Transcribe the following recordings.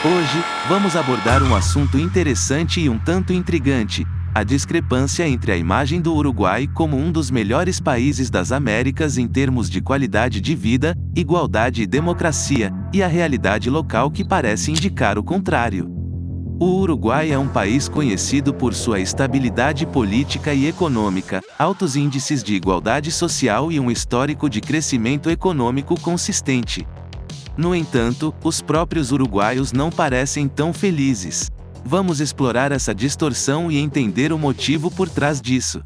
Hoje, vamos abordar um assunto interessante e um tanto intrigante: a discrepância entre a imagem do Uruguai como um dos melhores países das Américas em termos de qualidade de vida, igualdade e democracia, e a realidade local que parece indicar o contrário. O Uruguai é um país conhecido por sua estabilidade política e econômica, altos índices de igualdade social e um histórico de crescimento econômico consistente. No entanto, os próprios uruguaios não parecem tão felizes. Vamos explorar essa distorção e entender o motivo por trás disso.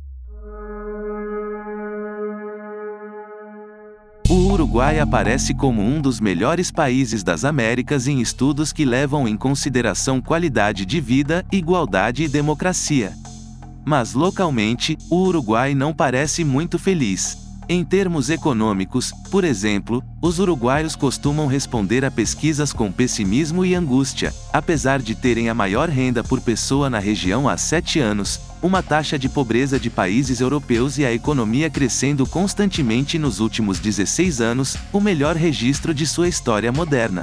O Uruguai aparece como um dos melhores países das Américas em estudos que levam em consideração qualidade de vida, igualdade e democracia. Mas localmente, o Uruguai não parece muito feliz. Em termos econômicos, por exemplo, os uruguaios costumam responder a pesquisas com pessimismo e angústia, apesar de terem a maior renda por pessoa na região há 7 anos, uma taxa de pobreza de países europeus e a economia crescendo constantemente nos últimos 16 anos, o melhor registro de sua história moderna.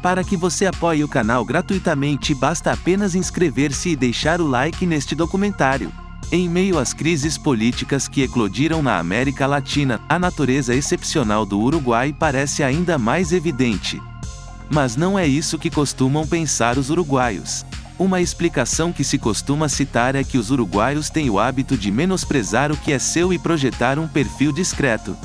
Para que você apoie o canal gratuitamente, basta apenas inscrever-se e deixar o like neste documentário. Em meio às crises políticas que eclodiram na América Latina, a natureza excepcional do Uruguai parece ainda mais evidente. Mas não é isso que costumam pensar os uruguaios. Uma explicação que se costuma citar é que os uruguaios têm o hábito de menosprezar o que é seu e projetar um perfil discreto.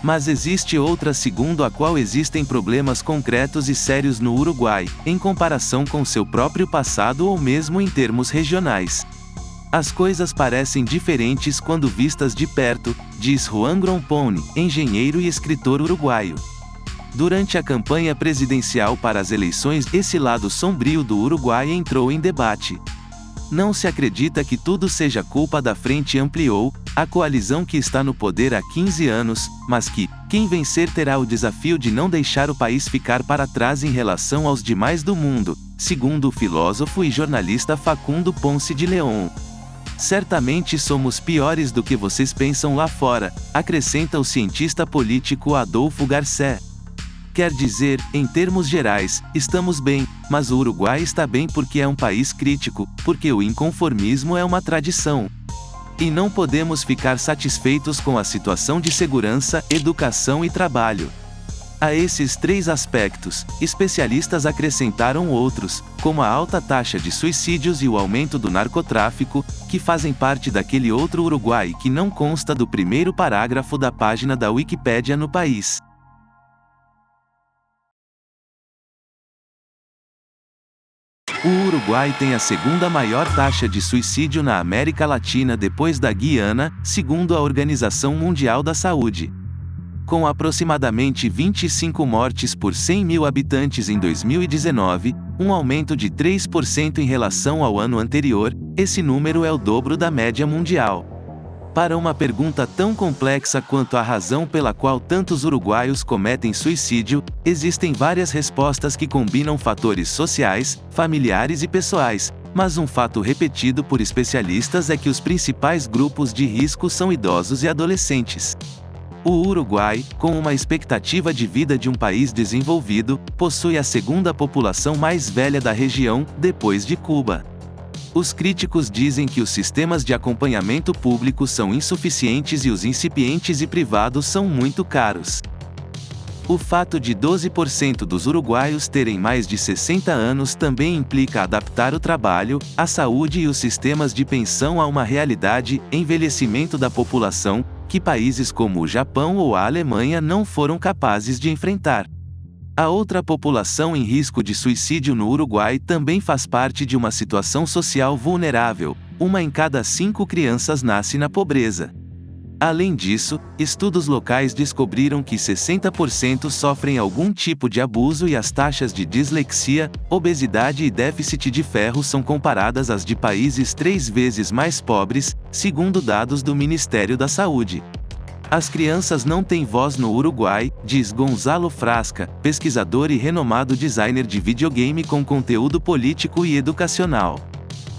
Mas existe outra segundo a qual existem problemas concretos e sérios no Uruguai, em comparação com seu próprio passado ou mesmo em termos regionais. As coisas parecem diferentes quando vistas de perto, diz Juan Grompone, engenheiro e escritor uruguaio. Durante a campanha presidencial para as eleições, esse lado sombrio do Uruguai entrou em debate. Não se acredita que tudo seja culpa da Frente Ampliou, a coalizão que está no poder há 15 anos, mas que, quem vencer terá o desafio de não deixar o país ficar para trás em relação aos demais do mundo, segundo o filósofo e jornalista Facundo Ponce de León. Certamente somos piores do que vocês pensam lá fora, acrescenta o cientista político Adolfo Garcés. Quer dizer, em termos gerais, estamos bem, mas o Uruguai está bem porque é um país crítico, porque o inconformismo é uma tradição. E não podemos ficar satisfeitos com a situação de segurança, educação e trabalho. A esses 3 aspectos, especialistas acrescentaram outros, como a alta taxa de suicídios e o aumento do narcotráfico, que fazem parte daquele outro Uruguai que não consta do primeiro parágrafo da página da Wikipédia no país. O Uruguai tem a segunda maior taxa de suicídio na América Latina depois da Guiana, segundo a Organização Mundial da Saúde. Com aproximadamente 25 mortes por 100 mil habitantes em 2019, um aumento de 3% em relação ao ano anterior, esse número é o dobro da média mundial. Para uma pergunta tão complexa quanto a razão pela qual tantos uruguaios cometem suicídio, existem várias respostas que combinam fatores sociais, familiares e pessoais, mas um fato repetido por especialistas é que os principais grupos de risco são idosos e adolescentes. O Uruguai, com uma expectativa de vida de um país desenvolvido, possui a segunda população mais velha da região, depois de Cuba. Os críticos dizem que os sistemas de acompanhamento público são insuficientes e os incipientes e privados são muito caros. O fato de 12% dos uruguaios terem mais de 60 anos também implica adaptar o trabalho, a saúde e os sistemas de pensão a uma realidade, envelhecimento da população, que países como o Japão ou a Alemanha não foram capazes de enfrentar. A outra população em risco de suicídio no Uruguai também faz parte de uma situação social vulnerável, 1 em cada 5 crianças nasce na pobreza. Além disso, estudos locais descobriram que 60% sofrem algum tipo de abuso e as taxas de dislexia, obesidade e déficit de ferro são comparadas às de países 3 vezes mais pobres, segundo dados do Ministério da Saúde. As crianças não têm voz no Uruguai, diz Gonzalo Frasca, pesquisador e renomado designer de videogame com conteúdo político e educacional.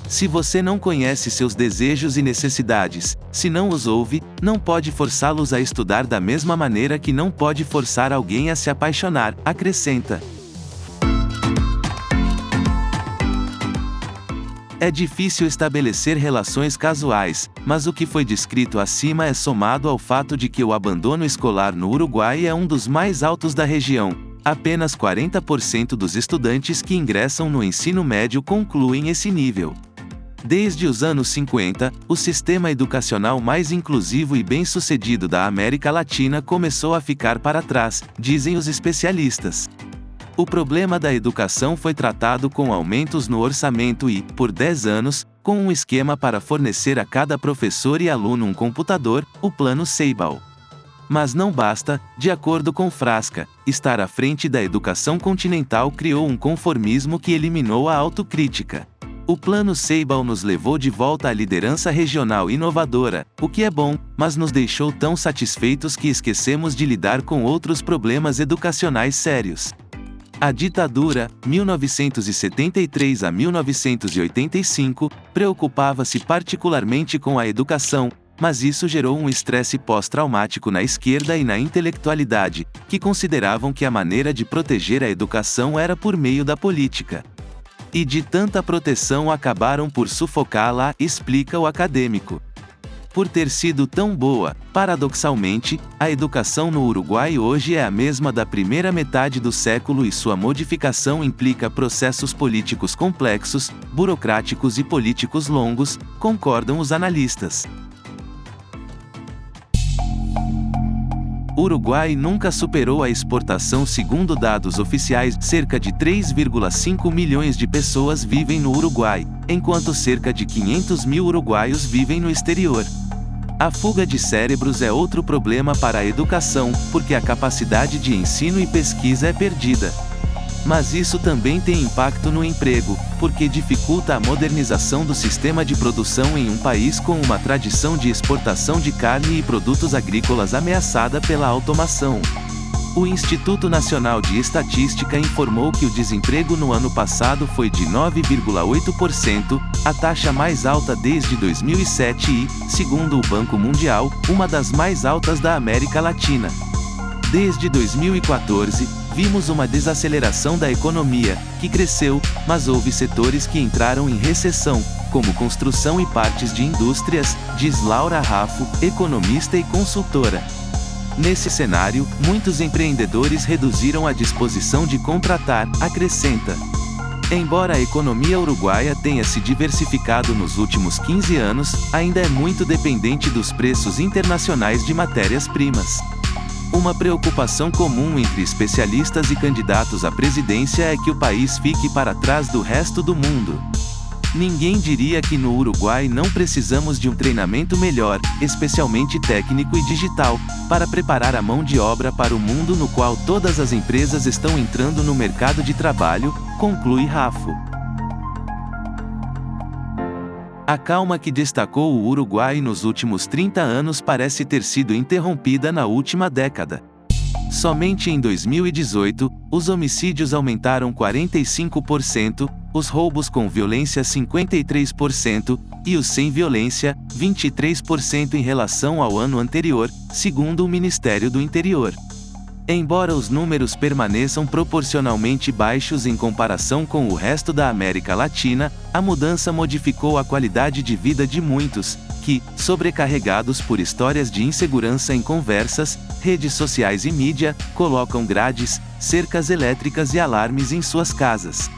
Se você não conhece seus desejos e necessidades, se não os ouve, não pode forçá-los a estudar da mesma maneira que não pode forçar alguém a se apaixonar, acrescenta. É difícil estabelecer relações casuais, mas o que foi descrito acima é somado ao fato de que o abandono escolar no Uruguai é um dos mais altos da região. Apenas 40% dos estudantes que ingressam no ensino médio concluem esse nível. Desde os anos 50, o sistema educacional mais inclusivo e bem-sucedido da América Latina começou a ficar para trás, dizem os especialistas. O problema da educação foi tratado com aumentos no orçamento e, por 10 anos, com um esquema para fornecer a cada professor e aluno um computador, o Plano Ceibal. Mas não basta, de acordo com Frasca, estar à frente da educação continental criou um conformismo que eliminou a autocrítica. O Plano Ceibal nos levou de volta à liderança regional inovadora, o que é bom, mas nos deixou tão satisfeitos que esquecemos de lidar com outros problemas educacionais sérios. A ditadura, 1973 a 1985, preocupava-se particularmente com a educação, mas isso gerou um estresse pós-traumático na esquerda e na intelectualidade, que consideravam que a maneira de proteger a educação era por meio da política. E de tanta proteção acabaram por sufocá-la, explica o acadêmico. Por ter sido tão boa, paradoxalmente, a educação no Uruguai hoje é a mesma da primeira metade do século e sua modificação implica processos políticos complexos, burocráticos e políticos longos, concordam os analistas. O Uruguai nunca superou a exportação segundo dados oficiais, cerca de 3,5 milhões de pessoas vivem no Uruguai, enquanto cerca de 500 mil uruguaios vivem no exterior. A fuga de cérebros é outro problema para a educação, porque a capacidade de ensino e pesquisa é perdida. Mas isso também tem impacto no emprego, porque dificulta a modernização do sistema de produção em um país com uma tradição de exportação de carne e produtos agrícolas ameaçada pela automação. O Instituto Nacional de Estatística informou que o desemprego no ano passado foi de 9,8%, a taxa mais alta desde 2007 e, segundo o Banco Mundial, uma das mais altas da América Latina. Desde 2014, vimos uma desaceleração da economia, que cresceu, mas houve setores que entraram em recessão, como construção e partes de indústrias, diz Laura Raffo, economista e consultora. Nesse cenário, muitos empreendedores reduziram a disposição de contratar, acrescenta. Embora a economia uruguaia tenha se diversificado nos últimos 15 anos, ainda é muito dependente dos preços internacionais de matérias-primas. Uma preocupação comum entre especialistas e candidatos à presidência é que o país fique para trás do resto do mundo. Ninguém diria que no Uruguai não precisamos de um treinamento melhor, especialmente técnico e digital, para preparar a mão de obra para o mundo no qual todas as empresas estão entrando no mercado de trabalho, conclui Raffo. A calma que destacou o Uruguai nos últimos 30 anos parece ter sido interrompida na última década. Somente em 2018, os homicídios aumentaram 45%, os roubos com violência 53% e os sem violência 23% em relação ao ano anterior, segundo o Ministério do Interior. Embora os números permaneçam proporcionalmente baixos em comparação com o resto da América Latina, a mudança modificou a qualidade de vida de muitos, que, sobrecarregados por histórias de insegurança em conversas, redes sociais e mídia, colocam grades, cercas elétricas e alarmes em suas casas.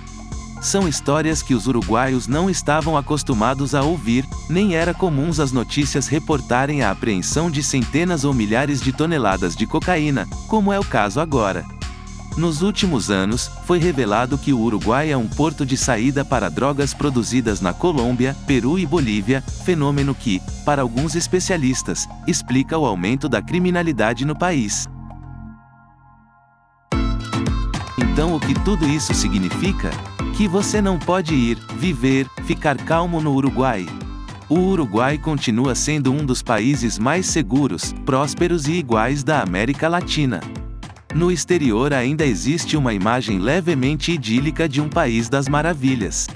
São histórias que os uruguaios não estavam acostumados a ouvir, nem era comum as notícias reportarem a apreensão de centenas ou milhares de toneladas de cocaína, como é o caso agora. Nos últimos anos, foi revelado que o Uruguai é um porto de saída para drogas produzidas na Colômbia, Peru e Bolívia, fenômeno que, para alguns especialistas, explica o aumento da criminalidade no país. Então o que tudo isso significa? Que você não pode ir, viver, ficar calmo no Uruguai. O Uruguai continua sendo um dos países mais seguros, prósperos e iguais da América Latina. No exterior ainda existe uma imagem levemente idílica de um país das maravilhas.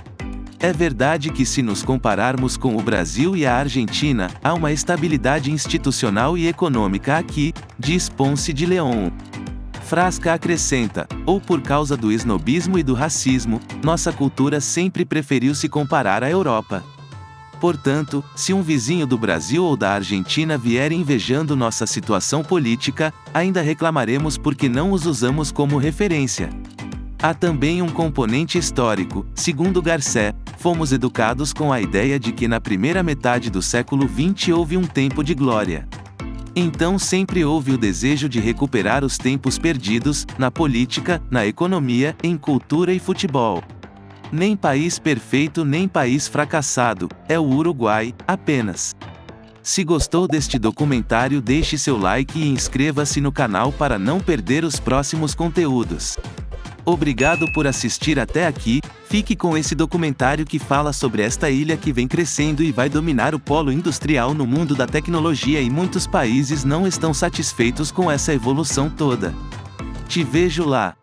É verdade que se nos compararmos com o Brasil e a Argentina, há uma estabilidade institucional e econômica aqui, diz Ponce de León. Frasca acrescenta: ou por causa do snobismo e do racismo, nossa cultura sempre preferiu se comparar à Europa. Portanto, se um vizinho do Brasil ou da Argentina vier invejando nossa situação política, ainda reclamaremos porque não os usamos como referência. Há também um componente histórico. Segundo Garcés, fomos educados com a ideia de que na primeira metade do século XX houve um tempo de glória. Então sempre houve o desejo de recuperar os tempos perdidos, na política, na economia, em cultura e futebol. Nem país perfeito nem país fracassado, é o Uruguai, apenas. Se gostou deste documentário, deixe seu like e inscreva-se no canal para não perder os próximos conteúdos. Obrigado por assistir até aqui. Fique com esse documentário que fala sobre esta ilha que vem crescendo e vai dominar o polo industrial no mundo da tecnologia, e muitos países não estão satisfeitos com essa evolução toda. Te vejo lá.